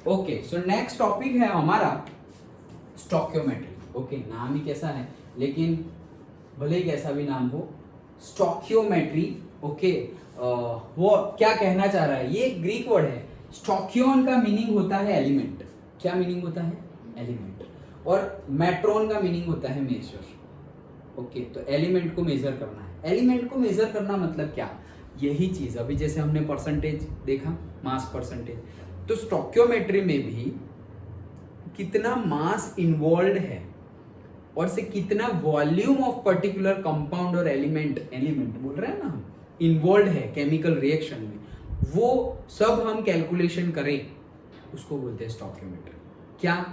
Okay, so next topic है हमारा stoichiometry. Okay, नाम ही कैसा है, लेकिन भले ही कैसा भी नाम हो, स्टोकियोमेट्री। ओके, वो क्या कहना चाह रहा है, ये ग्रीक वर्ड है। स्टोकियोन का मीनिंग होता है एलिमेंट। क्या मीनिंग होता है? एलिमेंट। और मेट्रॉन का मीनिंग होता है मेजर। ओके, तो एलिमेंट को मेजर करना है। एलिमेंट को मेजर करना मतलब क्या? यही चीज, अभी जैसे हमने परसेंटेज देखा, मास परसेंटेज, तो स्टोकियोमेट्री में भी कितना मास इन्वॉल्व है और से कितना वॉल्यूम ऑफ पर्टिकुलर कंपाउंड और एलिमेंट बोल रहे हैं ना हम, इन्वॉल्व है केमिकल रिएक्शन में, वो सब हम कैलकुलेशन करें, उसको बोलते हैं स्टोकियोमेट्री। क्या?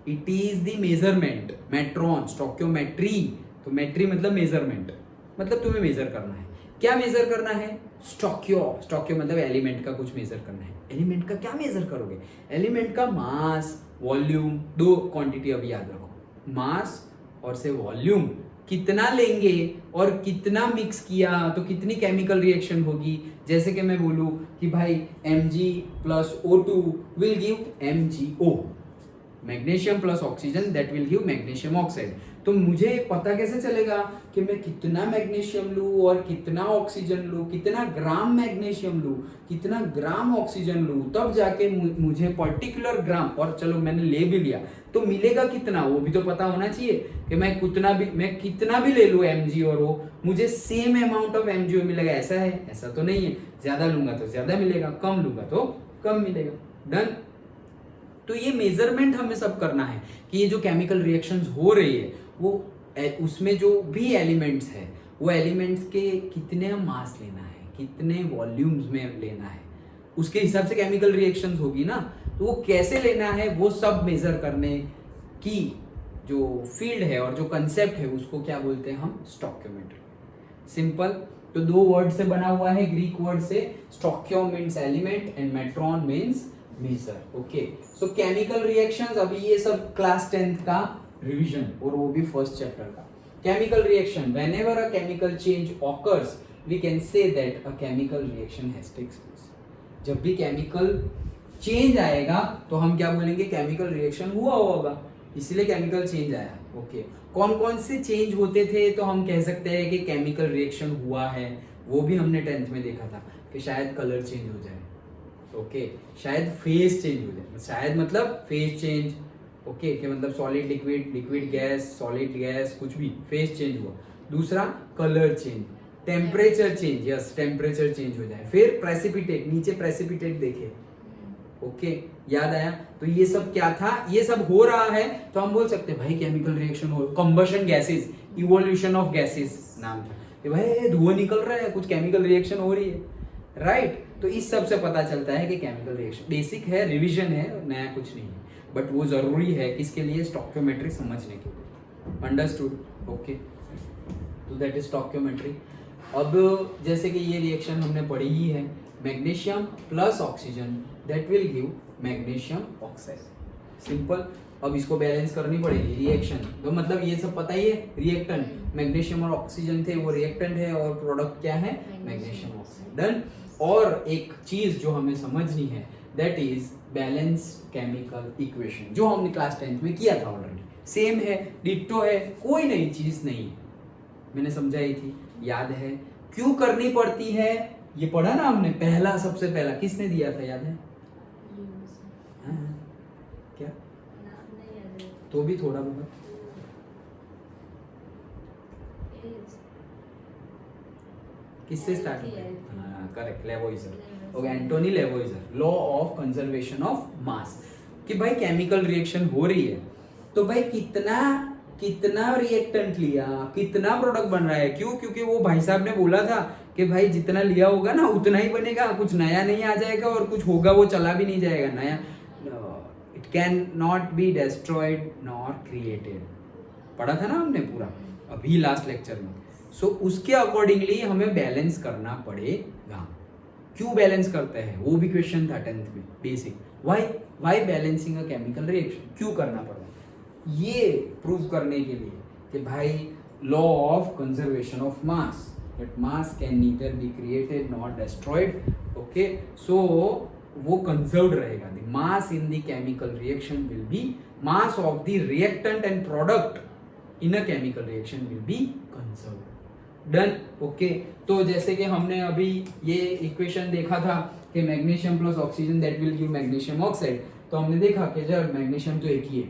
It is the measurement, metron, stoichiometry. तो मेट्री मतलब मेजरमेंट, मतलब तुम्हें मेजर करना है। क्या मेजर करना है? स्टोकियो मतलब एलिमेंट का कुछ मेजर करना है। एलिमेंट का क्या मेजर करोगे? एलिमेंट का मास, वॉल्यूम, दो क्वांटिटी अभी याद रखो, मास और से वॉल्यूम कितना लेंगे और कितना मिक्स किया तो कितनी केमिकल रिएक्शन होगी। जैसे कि मैं बोलूं कि भाई Mg plus O2 will give MgO, magnesium plus oxygen that will give magnesium oxide. तो मुझे पता कैसे चलेगा कि मैं कितना मैग्नीशियम लूं और कितना ऑक्सीजन लूं, कितना ग्राम मैग्नीशियम लूं, कितना ग्राम ऑक्सीजन लूं, तब जाके मुझे पर्टिकुलर ग्राम, और चलो मैंने ले भी लिया तो मिलेगा कितना, वो भी तो पता होना चाहिए कि मैं कितना भी ले लूं Mg और O, मुझे सेम अमाउंट ऑफ MgO मिलेगा। ऐसा है? ऐसा तो नहीं है। ज्यादा लूंगा तो ज्यादा मिलेगा, कम लूंगा तो कम मिलेगा। डन। तो ये मेजरमेंट हमें सब करना है कि ये जो केमिकल रिएक्शंस हो रही है वो उसमें जो भी एलिमेंट्स है वो एलिमेंट्स के कितने मास लेना है, कितने वॉल्यूम्स में लेना है, उसके हिसाब से केमिकल रिएक्शंस होगी ना। तो वो कैसे लेना है वो सब मेजर करने की जो फील्ड है और जो कंसेप्ट है उसको क्या बोलते हैं हम? स्टोकियोमेट्री। सिंपल। तो दो वर्ड से बना हुआ है, ग्रीक वर्ड से। Stoichio means element and metron means measure. Okay, so chemical reactions, अभी ये सब क्लास 10th का रिवीजन, और वो भी फर्स्ट चैप्टर का। Chemical reaction, whenever a chemical change occurs we can say that a chemical reaction has takes place। जब भी केमिकल चेंज आएगा तो हम क्या बोलेंगे? केमिकल रिएक्शन हुआ होगा, इसलिए केमिकल चेंज आया। ओके, कौन कौन से चेंज होते थे तो हम कह सकते हैं कि केमिकल रिएक्शन हुआ है, वो भी हमने 10th में देखा था कि शायद कलर चेंज हो जाए, ओके, शायद फेज चेंज हो जाए, शायद मतलब फेज चेंज, ओके, कि मतलब solid liquid, liquid gas, solid gas, कुछ भी फेज चेंज हुआ। दूसरा colour change, temperature change, yes temperature change हो जाए। फिर प्रेसिपिटेट, नीचे प्रेसिपिटेट देखे, ओके, याद आया? तो ये सब क्या था? ये सब हो रहा है तो हम बोल सकते हैं भाई केमिकल रिएक्शन हो, combustion gases, evolution of gases नाम था कि भाई धुआं निकल रहा है, कुछ केमिकल रिएक्शन हो रही है, राइट? तो इस सब से पता चलता है कि केमिकल रिएक्शन बेसिक है, रिवीजन है, नया कुछ नहीं है, बट वो जरूरी है किसके लिए? स्टोकियोमेट्री समझने के लिए। अंडरस्टूड? ओके, तो दैट इज स्टोकियोमेट्री। अब जैसे कि ये रिएक्शन हमने पढ़ी ही है, magnesium plus oxygen that will give magnesium oxide. Simple. अब इसको बैलेंस करनी पड़ेगी रिएक्शन, तो मतलब ये सब पता ही है, रिएक्टेंट, मैग्नीशियम और ऑक्सीजन थे वो रिएक्टेंट है और प्रोडक्ट क्या है? Magnesium oxide. डन। और एक चीज जो हमें समझनी है that is balance chemical equation, जो हमने क्लास 10th में किया था ऑलरेडी, सेम है, डिट्टो है, कोई नई चीज नहीं है, मैंने समझाई थी, याद है? क्यों करनी पड़ती है ये पढ़ा ना हमने, पहला, सबसे पहला किसने दिया था, याद है? क्या? तो भी थोड़ा बहुत किससे स्टार्ट होता है? हाँ correct, Lavoisier. Okay, Antoine Lavoisier, law of conservation of mass, कि भाई केमिकल रिएक्शन हो रही है तो भाई कितना रिएक्टेंट लिया, कितना प्रोडक्ट बन रहा है। क्यों? क्योंकि वो भाई साहब ने बोला था कि भाई जितना लिया होगा ना उतना ही बनेगा, कुछ नया नहीं आ जाएगा और कुछ होगा वो चला भी नहीं जाएगा नया। It can not be destroyed nor created, पढ़ा था ना हमने पूरा अभी लास्ट लेक्चर में। सो उसके अकॉर्डिंगली हमें बैलेंस करना पड़ेगा। क्यों बैलेंस करते हैं वो भी क्वेश्चन था 10th में, basic. Why balancing a chemical reaction, क्यों करना पड़ता है, ये प्रूव करने के लिए कि भाई law of conservation of mass, that mass can neither be created nor destroyed। okay, so वो कंजर्व्ड रहेगा. The mass in the chemical reaction will be mass of the reactant and product in a chemical reaction will be conserved. Done. Okay. तो जैसे कि हमने अभी ये equation देखा था कि magnesium plus oxygen that will give magnesium oxide. तो हमने देखा कि जब मैग्नीशियम तो एक ही है,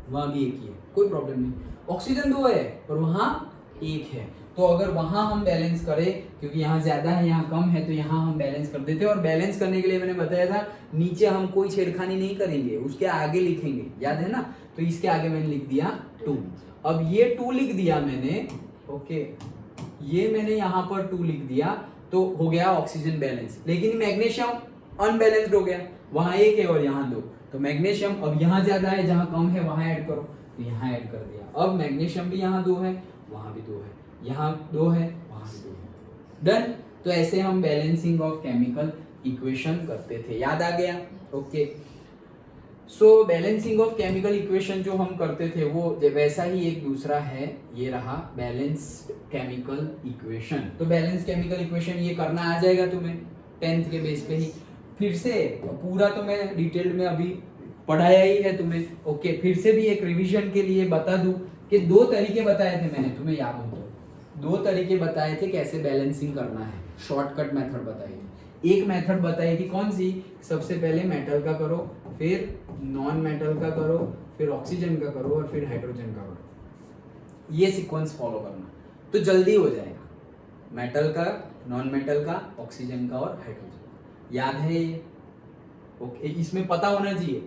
वहां भी एक ही है, कोई प्रॉब्लम नहीं. ऑक्सीजन 2 है और वहां 1 है. तो अगर वहां हम बैलेंस करें, क्योंकि यहाँ ज्यादा है यहाँ कम है, तो यहाँ हम बैलेंस कर देते हैं. और बैलेंस करने के लिए मैंने बताया था नीचे हम कोई छेड़खानी नहीं करेंगे, उसके आगे लिखेंगे, याद है ना. तो इसके आगे मैंने लिख दिया 2. अब ये 2 लिख दिया मैंने. ओके, ये मैंने यहाँ पर 2 लिख दिया तो हो गया ऑक्सीजन बैलेंस. लेकिन मैग्नीशियम अनबैलेंस्ड हो गया, वहां 1 है और यहाँ 2. तो मैग्नीशियम अब यहाँ ज्यादा है, जहाँ कम है वहां ऐड करो, तो यहाँ ऐड कर दिया. अब मैग्नीशियम भी यहाँ 2 है, वहां भी 2 है, यहाँ 2 है, वहां भी 2 है. डन. तो ऐसे हम बैलेंसिंग ऑफ केमिकल इक्वेशन करते थे. याद आ गया. Okay. So balancing of chemical equation जो हम करते थे वो वैसा ही एक दूसरा है, ये रहा बैलेंस्ड केमिकल इक्वेशन. तो बैलेंस केमिकल इक्वेशन ये करना आ जाएगा तुम्हें 10th के बेस पे ही. फिर से पूरा तो मैं डिटेल में अभी पढ़ाया ही है तुम्हें. ओके. फिर से भी एक रिवीजन के लिए बता दूं कि 2 तरीके बताए थे मैंने, तुम्हें याद हो तो 2 तरीके बताए थे कैसे बैलेंसिंग करना है. शॉर्टकट मेथड बताई थी. एक मेथड बताई थी कौन सी, सबसे पहले मेटल का करो, फिर नॉन मेटल का करो, फिर ऑक्सीजन का करो और फिर हाइड्रोजन का करो. ये सीक्वेंस फॉलो करना तो जल्दी हो जाएगा. मेटल का, नॉन मेटल का, ऑक्सीजन का और हाइड्रोजन. याद है ये. ओके. इसमें पता होना चाहिए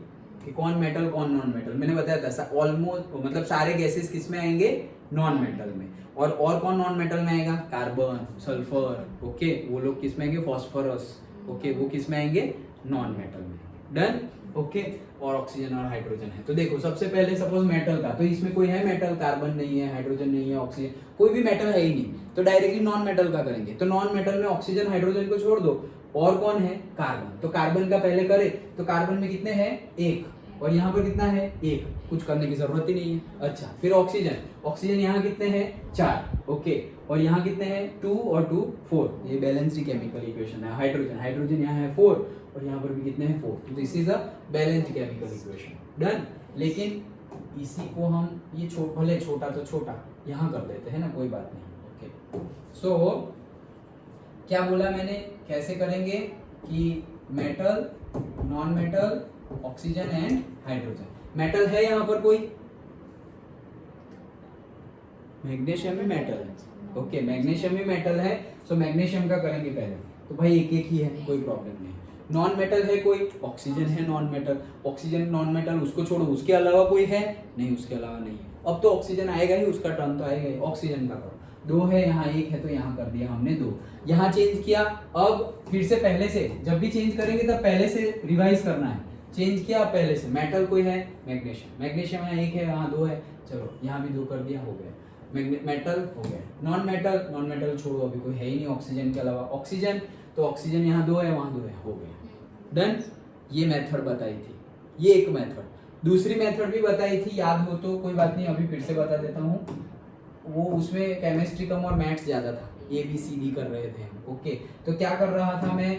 कि कौन मेटल कौन नॉन मेटल. मैंने बताया था ऑलमोस्ट मतलब सारे गैसेस किस में आएंगे, नॉन मेटल में. और कौन नॉन मेटल में आएगा, कार्बन, सल्फर. ओके. वो लोग किस में आएंगे, फॉस्फोरस. ओके. वो किस में आएंगे, नॉन मेटल में. डन. ओके. और ऑक्सीजन और हाइड्रोजन है. तो देखो सबसे पहले सपोज मेटल का, तो इसमें कोई है मेटल, कार्बन नहीं है, हाइड्रोजन नहीं है, ऑक्सीजन, कोई भी मेटल है ही नहीं. तो डायरेक्टली नॉन मेटल का करेंगे. तो नॉन मेटल में ऑक्सीजन हाइड्रोजन को छोड़ दो, और कौन है, कार्बन. तो कार्बन का पहले करे, तो कार्बन में कितने हैं, 1, और यहाँ पर कितना है, 1. कुछ करने की जरूरत ही नहीं है. अच्छा. फिर ऑक्सीजन, ऑक्सीजन यहाँ कितने हैं, 4. ओके. और यहाँ कितने हैं, 2 और 2 4. ये बैलेंस्ड केमिकल इक्वेशन है. हाइड्रोजन, हाइड्रोजन यहाँ है 4 और यहाँ पर भी कितने हैं, 4. तो this is a balanced chemical equation. Done. लेकिन इसी को हम ये भले छोटा तो छोटा यहाँ कर देते हैं ना, कोई बात नहीं. ओके. सो क्या बोला मैंने, कैसे करेंगे कि metal, non metal, oxygen and hydrogen. Metal है यहाँ पर कोई, मैग्नीशियम भी मेटल है. ओके. मैग्नीशियम भी मेटल है. सो मैग्नीशियम का करेंगे पहले. तो भाई एक एक ही है, कोई प्रॉब्लम नहीं. नॉन मेटल है कोई, ऑक्सीजन है non metal. Oxygen non metal, उसको छोड़ो, उसके अलावा कोई है नहीं, उसके अलावा नहीं है. अब तो ऑक्सीजन आएगा ही, उसका टर्न तो आएगा ही. ऑक्सीजन का करो. 2 है, यहाँ 1 है, तो यहाँ कर दिया हमने 2. यहाँ चेंज किया. अब फिर से पहले से, जब भी चेंज करेंगे तब पहले से रिवाइज करना है. चेंज किया पहले से. मेटल कोई है, मैग्नीशियम, मैग्नीशियम यहाँ 1 है, यहाँ 2 है, चलो यहाँ भी 2 कर दिया, हो गया. मेटल हो गया. नॉन मेटल, नॉन मेटल छोड़ो, अभी कोई है ही नहीं ऑक्सीजन के अलावा. ऑक्सीजन, तो ऑक्सीजन यहाँ 2 है, वहाँ 2 है, हो गया. डन. ये मेथड बताई थी, ये एक मेथड. दूसरी मेथड भी बताई थी, याद हो तो, कोई बात नहीं, अभी फिर से बता देता हूँ. वो उसमें केमिस्ट्री कम और मैथ्स ज्यादा था, ABCD कर रहे थे हम. ओके. तो क्या कर रहा था मैं,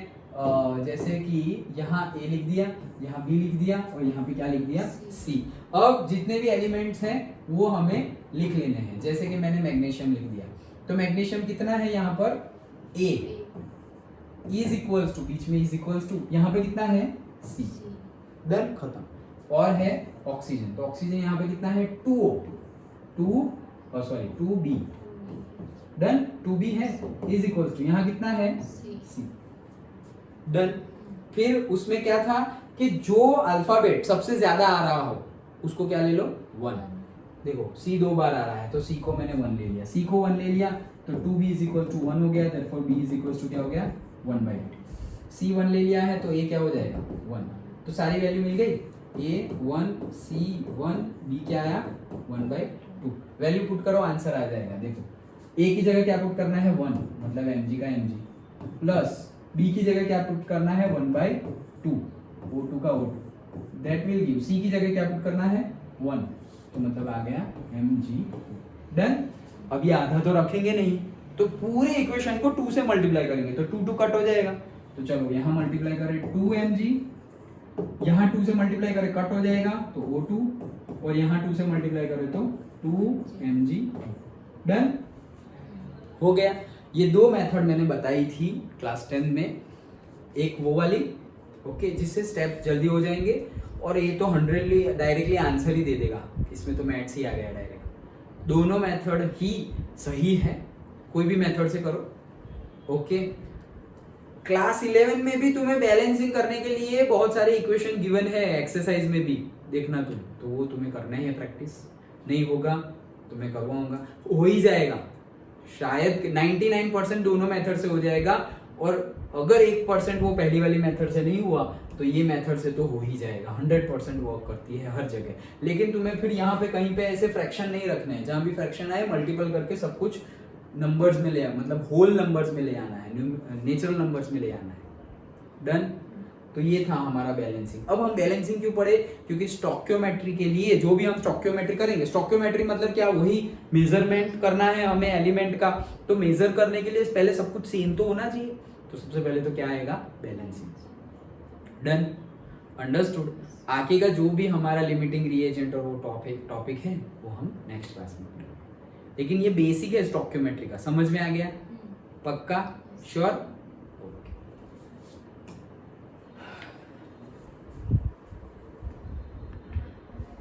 जैसे कि यहाँ A लिख दिया, यहाँ B लिख दिया और यहाँ पे क्या लिख दिया, C. अब जितने भी एलिमेंट्स हैं वो हमें लिख लेने हैं. जैसे कि मैंने मैग्नीशियम लिख दिया, तो मैग्नीशियम कितना है यहाँ पर, A इज इक्वल्स टू, बीच में इज इक्वल्स टू, यहाँ पे कितना है, C. डन. खत्म. और है ऑक्सीजन, तो ऑक्सीजन यहाँ पे कितना है, 2B. डन. 2B है, इज इक्वल्स टू, यहाँ कितना है, C. डन. फिर उसमें क्या था कि जो अल्फाबेट सबसे ज्यादा आ रहा हो उसको क्या ले लो, 1. देखो C 2 बार आ रहा है, तो C को मैंने 1 ले लिया. C को 1 ले लिया तो 2B इज इक्वल टू 1 हो गया. Therefore B is equal to क्या हो गया, 1/2. C 1 ले लिया है तो A क्या हो जाएगा, 1. तो सारी वैल्यू मिल गई. A 1, C 1, B क्या आया, 1/2. वैल्यू पुट करो, आंसर आ जाएगा. देखो A की जगह क्या पुट करना है, 1, मतलब mg का mg, प्लस B की जगह क्या पुट करना है, 1/2, O2 का O2. That will give, C की जगह क्या पुट करना है, 1, तो मतलब आ गया mg. डन. अब ये आधा तो रखेंगे नहीं, तो पूरे इक्वेशन को 2 से मल्टीप्लाई करेंगे, तो 2 कट हो जाएगा. तो चलो यहाँ मल्टीप्लाई करें 2mg, यहाँ 2 से मल्टीप्लाई करें कट हो जाएगा तो O2, और यहाँ 2 से मल्टीप्लाई करें तो 2mg। डन हो गया। ये दो मेथड मैंने बताई थी क्लास 10 में, एक वो वाली ओके जिससे स्टेप जल्दी हो जाएंगे, और ये तो 100 डायरेक्टली आंसर ही दे देगा, इसमें तो मैथ्स ही आ गया डायरेक्ट। दोनों मेथड ही सही है, कोई भी मेथड से करो ओके। क्लास 11 में भी तुम्हें बैलेंसिंग करने के लिए बहुत सारे इक्वेशन गिवन है, एक्सरसाइज में भी देखना तुम, तो वो तुम्हें करना ही है प्रैक्टिस। नहीं होगा तो मैं करवाऊंगा, हो ही जाएगा शायद 99% दोनों मेथड से हो जाएगा, और अगर 1% वो पहली वाली मेथड से नहीं हुआ तो ये मेथड से तो हो ही जाएगा। 100% वर्क करती है हर जगह। लेकिन तुम्हें फिर यहाँ पे कहीं पे ऐसे फ्रैक्शन नहीं रखने हैं, जहाँ भी फ्रैक्शन आए मल्टीपल करके सब कुछ नंबर्स में ले आना, मतलब होल नंबर्स में ले आना है, नेचुरल नंबर्स में ले आना है। डन। तो ये था हमारा बैलेंसिंग। अब हम बैलेंसिंग क्यों पढ़े, क्योंकि स्टोक्योमेट्री के लिए जो भी हम स्टोक्योमेट्री करेंगे, स्टोक्योमेट्री मतलब क्या, वही मेजरमेंट करना है हमें एलिमेंट का, तो मेजर करने के लिए पहले सब कुछ सेम तो होना चाहिए, तो सबसे पहले तो क्या आएगा, बैलेंसिंग। Done, understood. आगे का जो भी हमारा लिमिटिंग रिएजेंट और वो टॉपिक है वो हम नेक्स्ट क्लास में पढ़ेंगे, लेकिन ये बेसिक है स्टोक्योमेट्री का, समझ में आ गया? पक्का? श्योर?